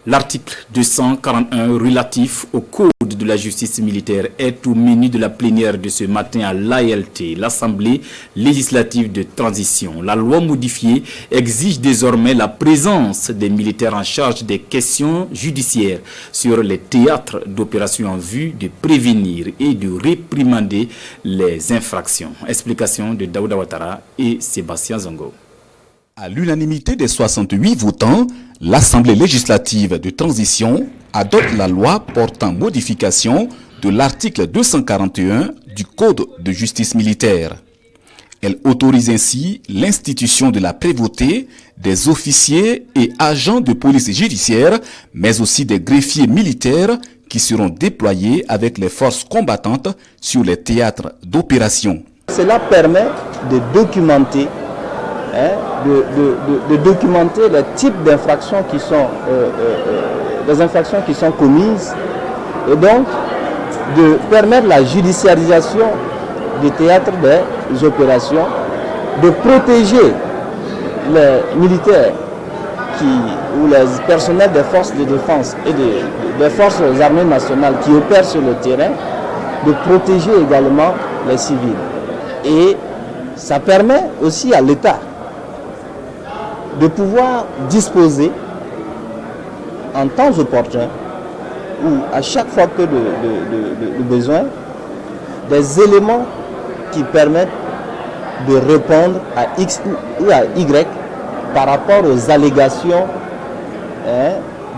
L'article 241 relatif au Code de la justice militaire est au menu de la plénière de ce matin à l'ALT, l'Assemblée législative de transition. La loi modifiée exige désormais la présence des militaires en charge des questions judiciaires sur les théâtres d'opération en vue de prévenir et de réprimander les infractions. Explication de Daouda Ouattara et Sébastien Zongo. À l'unanimité des 68 votants, l'Assemblée législative de transition adopte la loi portant modification de l'article 241 du Code de justice militaire. Elle autorise ainsi l'institution de la prévôté des officiers et agents de police judiciaire, mais aussi des greffiers militaires qui seront déployés avec les forces combattantes sur les théâtres d'opération. Cela permet de documenter documenter les types d'infractions qui sont les infractions qui sont commises et donc de permettre la judiciarisation des théâtres des opérations, de protéger les militaires ou les personnels des forces de défense et des forces armées nationales qui opèrent sur le terrain, de protéger également les civils. Et ça permet aussi à l'État de pouvoir disposer en temps opportun ou à chaque fois que de besoin des éléments qui permettent de répondre à X ou à Y par rapport aux allégations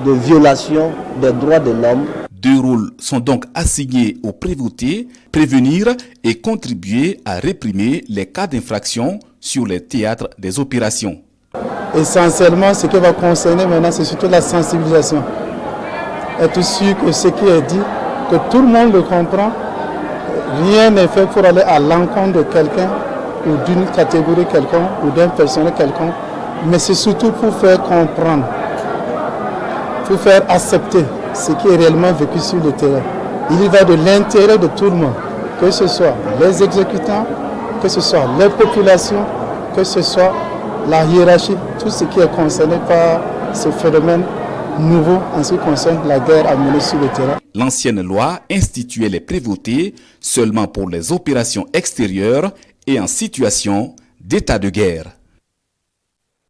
de violation des droits de l'homme. Deux rôles sont donc assignés aux prévôtés, prévenir et contribuer à réprimer les cas d'infraction sur les théâtres des opérations. Essentiellement, ce qui va concerner maintenant, c'est surtout la sensibilisation. Être sûr que ce qui est dit, que tout le monde le comprend, rien n'est fait pour aller à l'encontre de quelqu'un ou d'une catégorie quelconque ou d'un personnel quelconque, mais c'est surtout pour faire comprendre, pour faire accepter ce qui est réellement vécu sur le terrain. Il y va de l'intérêt de tout le monde, que ce soit les exécutants, que ce soit les populations, que ce soit la hiérarchie, tout ce qui est concerné par ce phénomène nouveau en ce qui concerne la guerre à mener sur le terrain. L'ancienne loi instituait les prévôtés seulement pour les opérations extérieures et en situation d'état de guerre.